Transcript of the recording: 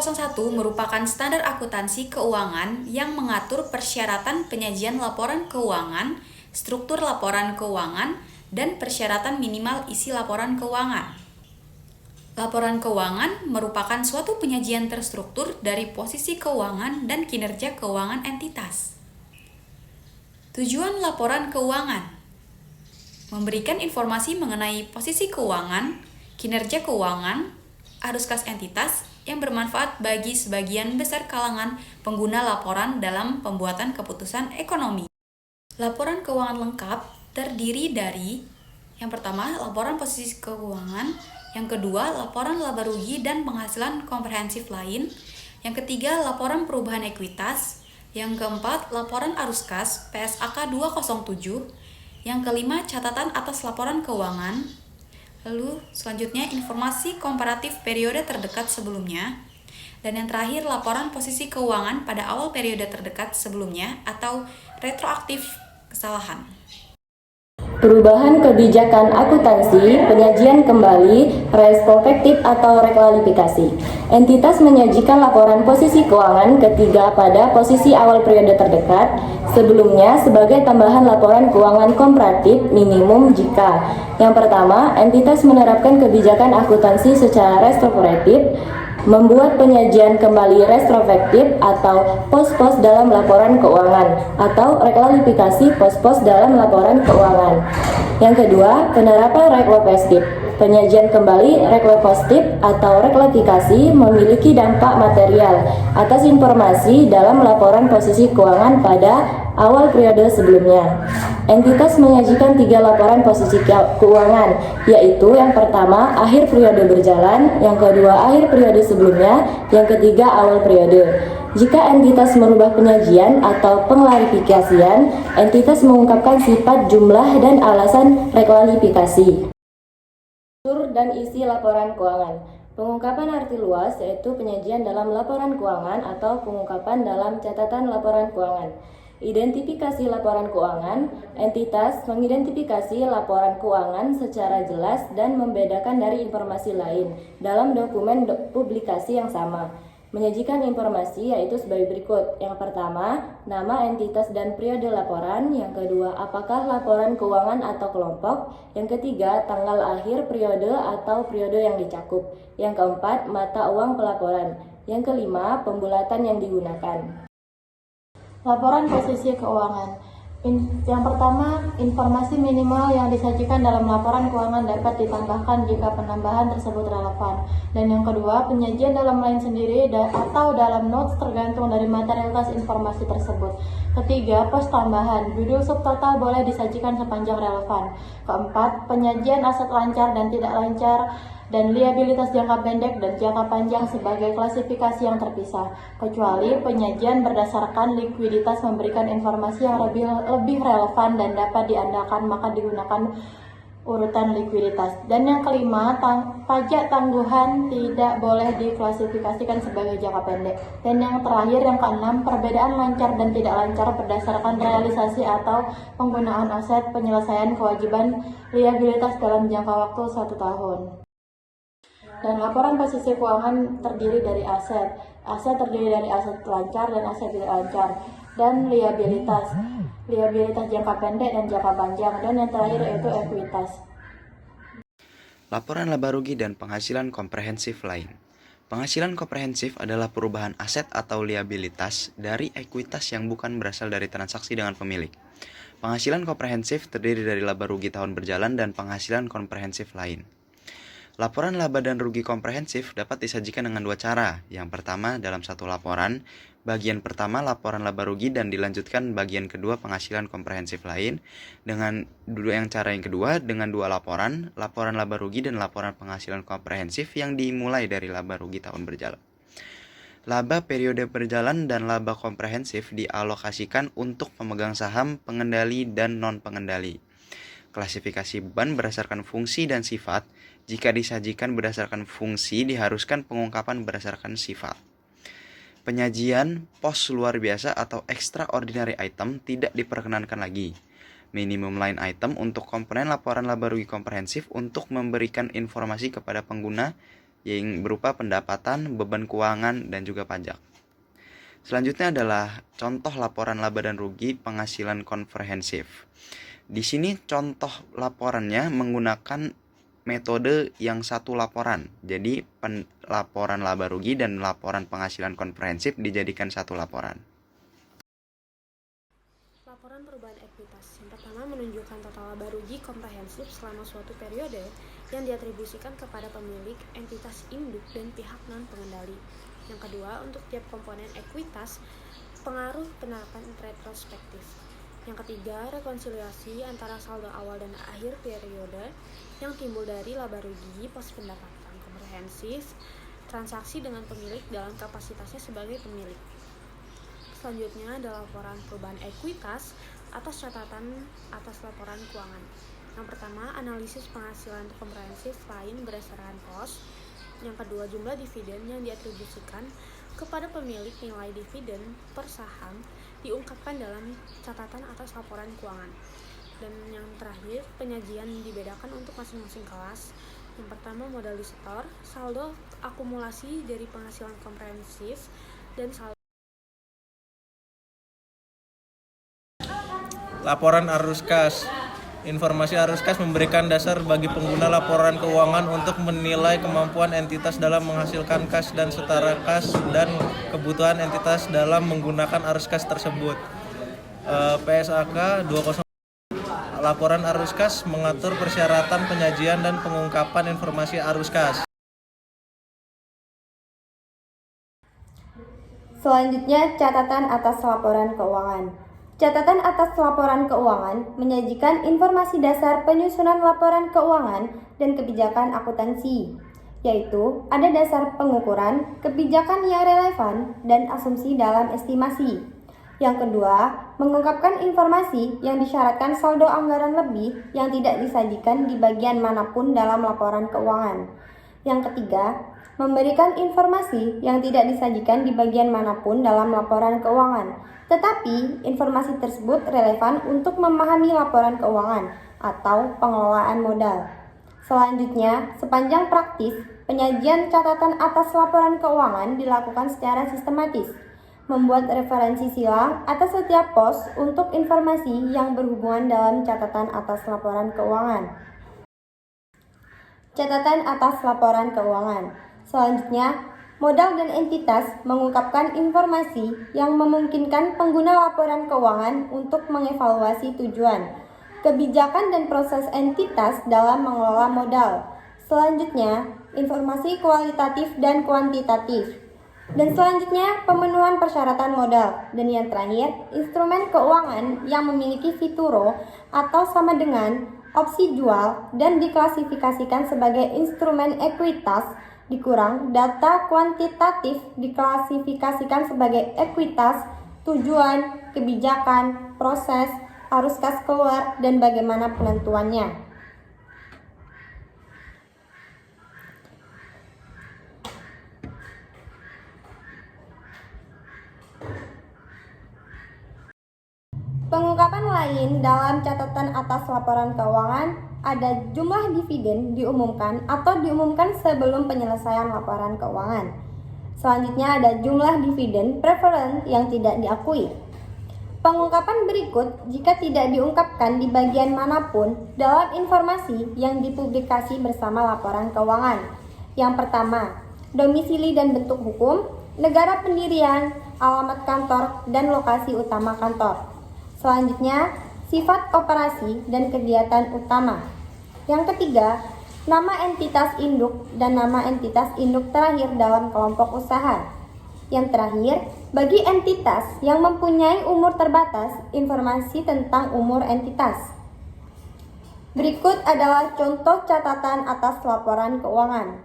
101 merupakan standar akuntansi keuangan yang mengatur persyaratan penyajian laporan keuangan, struktur laporan keuangan, dan persyaratan minimal isi laporan keuangan. Laporan keuangan merupakan suatu penyajian terstruktur dari posisi keuangan dan kinerja keuangan entitas. Tujuan laporan keuangan: memberikan informasi mengenai posisi keuangan, kinerja keuangan, arus kas entitas yang bermanfaat bagi sebagian besar kalangan pengguna laporan dalam pembuatan keputusan ekonomi. Laporan keuangan lengkap terdiri dari: yang pertama, laporan posisi keuangan; yang kedua, laporan laba rugi dan penghasilan komprehensif lain; yang ketiga, laporan perubahan ekuitas; yang keempat, laporan arus kas PSAK 207; yang kelima, catatan atas laporan keuangan. Lalu selanjutnya, informasi komparatif periode terdekat sebelumnya. Dan yang terakhir, laporan posisi keuangan pada awal periode terdekat sebelumnya atau retroaktif kesalahan. Perubahan kebijakan akuntansi, penyajian kembali, retrospektif atau reklasifikasi. Entitas menyajikan laporan posisi keuangan ketiga pada posisi awal periode terdekat sebelumnya sebagai tambahan laporan keuangan komparatif minimum jika: yang pertama, entitas menerapkan kebijakan akuntansi secara retrospektif, membuat penyajian kembali retrospektif atau pos-pos dalam laporan keuangan atau reklasifikasi pos-pos dalam laporan keuangan. Yang kedua, penerapan retrospektif. Penyajian kembali retrospektif atau reklasifikasi memiliki dampak material atas informasi dalam laporan posisi keuangan pada awal periode sebelumnya. Entitas menyajikan 3 laporan posisi keuangan, yaitu yang pertama akhir periode berjalan, yang kedua akhir periode sebelumnya, yang ketiga awal periode. Jika entitas merubah penyajian atau pengklarifikasian, entitas mengungkapkan sifat, jumlah, dan alasan reklasifikasi. Struktur dan isi laporan keuangan. Pengungkapan arti luas yaitu penyajian dalam laporan keuangan atau pengungkapan dalam catatan laporan keuangan. Identifikasi laporan keuangan. Entitas mengidentifikasi laporan keuangan secara jelas dan membedakan dari informasi lain dalam dokumen publikasi yang sama. Menyajikan informasi yaitu sebagai berikut. Yang pertama, nama entitas dan periode laporan. Yang kedua, apakah laporan keuangan atau kelompok. Yang ketiga, tanggal akhir periode atau periode yang dicakup. Yang keempat, mata uang pelaporan. Yang kelima, pembulatan yang digunakan. Laporan posisi keuangan. Yang pertama, informasi minimal yang disajikan dalam laporan keuangan dapat ditambahkan jika penambahan tersebut relevan. Dan yang kedua, penyajian dalam line sendiri atau dalam notes tergantung dari materialitas informasi tersebut. Ketiga, pos tambahan. Judul subtotal boleh disajikan sepanjang relevan. Keempat, penyajian aset lancar dan tidak lancar dan liabilitas jangka pendek dan jangka panjang sebagai klasifikasi yang terpisah, kecuali penyajian berdasarkan likuiditas memberikan informasi yang lebih relevan dan dapat diandalkan, maka digunakan urutan likuiditas. Dan yang kelima, pajak tangguhan tidak boleh diklasifikasikan sebagai jangka pendek. Dan yang terakhir, yang keenam, perbedaan lancar dan tidak lancar berdasarkan realisasi atau penggunaan aset, penyelesaian kewajiban liabilitas dalam jangka waktu 1 tahun. Dan laporan posisi keuangan terdiri dari aset. Aset terdiri dari aset lancar dan aset tidak lancar. Dan liabilitas. Liabilitas jangka pendek dan jangka panjang. Dan yang terakhir yaitu ekuitas. Laporan laba rugi dan penghasilan komprehensif lain. Penghasilan komprehensif adalah perubahan aset atau liabilitas dari ekuitas yang bukan berasal dari transaksi dengan pemilik. Penghasilan komprehensif terdiri dari laba rugi tahun berjalan dan penghasilan komprehensif lain. Laporan laba dan rugi komprehensif dapat disajikan dengan 2 cara. Yang pertama, dalam satu laporan, bagian pertama laporan laba rugi dan dilanjutkan bagian kedua penghasilan komprehensif lain. Dengan cara yang kedua, dengan 2 laporan laba rugi dan laporan penghasilan komprehensif yang dimulai dari laba rugi tahun berjalan. Laba periode berjalan dan laba komprehensif dialokasikan untuk pemegang saham, pengendali, dan non-pengendali. Klasifikasi beban berdasarkan fungsi dan sifat. Jika disajikan berdasarkan fungsi, diharuskan pengungkapan berdasarkan sifat. Penyajian pos luar biasa atau extraordinary item tidak diperkenankan lagi. Minimum line item untuk komponen laporan laba rugi komprehensif untuk memberikan informasi kepada pengguna yang berupa pendapatan, beban keuangan, dan juga pajak. Selanjutnya adalah contoh laporan laba dan rugi penghasilan komprehensif. Di sini contoh laporannya menggunakan metode yang satu laporan. Jadi laporan laba rugi dan laporan penghasilan komprehensif dijadikan satu laporan. Laporan perubahan ekuitas. Yang pertama menunjukkan total laba rugi komprehensif selama suatu periode yang diatribusikan kepada pemilik, entitas induk, dan pihak non-pengendali. Yang kedua, untuk tiap komponen ekuitas, pengaruh penerapan retrospektif. Yang ketiga, rekonsiliasi antara saldo awal dan akhir periode yang timbul dari laba rugi pos pendapatan komprehensif, transaksi dengan pemilik dalam kapasitasnya sebagai pemilik. Selanjutnya adalah laporan perubahan ekuitas atas catatan atas laporan keuangan. Yang pertama, analisis penghasilan komprehensif lain berdasarkan pos. Yang kedua, jumlah dividen yang diatribusikan kepada pemilik nilai dividen per saham diungkapkan dalam catatan atas laporan keuangan. Dan yang terakhir, penyajian dibedakan untuk masing-masing kelas. Yang pertama, modal disetor, saldo akumulasi dari penghasilan komprehensif, dan saldo laporan arus kas. Informasi arus kas memberikan dasar bagi pengguna laporan keuangan untuk menilai kemampuan entitas dalam menghasilkan kas dan setara kas dan kebutuhan entitas dalam menggunakan arus kas tersebut. PSAK 20. Laporan arus kas mengatur persyaratan penyajian dan pengungkapan informasi arus kas. Selanjutnya, catatan atas laporan keuangan. Catatan atas laporan keuangan menyajikan informasi dasar penyusunan laporan keuangan dan kebijakan akuntansi, yaitu ada dasar pengukuran, kebijakan yang relevan, dan asumsi dalam estimasi. Yang kedua, mengungkapkan informasi yang disyaratkan saldo anggaran lebih yang tidak disajikan di bagian manapun dalam laporan keuangan. Yang ketiga, memberikan informasi yang tidak disajikan di bagian manapun dalam laporan keuangan, tetapi informasi tersebut relevan untuk memahami laporan keuangan atau pengelolaan modal. Selanjutnya, sepanjang praktis, penyajian catatan atas laporan keuangan dilakukan secara sistematis, membuat referensi silang atas setiap pos untuk informasi yang berhubungan dalam catatan atas laporan keuangan. Catatan atas laporan keuangan. Selanjutnya, modal dan entitas mengungkapkan informasi yang memungkinkan pengguna laporan keuangan untuk mengevaluasi tujuan, kebijakan dan proses entitas dalam mengelola modal. Selanjutnya, informasi kualitatif dan kuantitatif. Dan selanjutnya, pemenuhan persyaratan modal. Dan yang terakhir, instrumen keuangan yang memiliki fituro atau sama dengan opsi jual dan diklasifikasikan sebagai instrumen ekuitas dikurang data kuantitatif diklasifikasikan sebagai ekuitas, tujuan, kebijakan, proses, arus kas keluar, dan bagaimana penentuannya. Pengungkapan lain dalam catatan atas laporan keuangan ada jumlah dividen diumumkan atau diumumkan sebelum penyelesaian laporan keuangan. Selanjutnya ada jumlah dividen preferent yang tidak diakui. Pengungkapan berikut jika tidak diungkapkan di bagian manapun dalam informasi yang dipublikasi bersama laporan keuangan. Yang pertama, domisili dan bentuk hukum, negara pendirian, alamat kantor, dan lokasi utama kantor. Selanjutnya, sifat operasi dan kegiatan utama. Yang ketiga, nama entitas induk dan nama entitas induk terakhir dalam kelompok usaha. Yang terakhir, bagi entitas yang mempunyai umur terbatas, informasi tentang umur entitas. Berikut adalah contoh catatan atas laporan keuangan.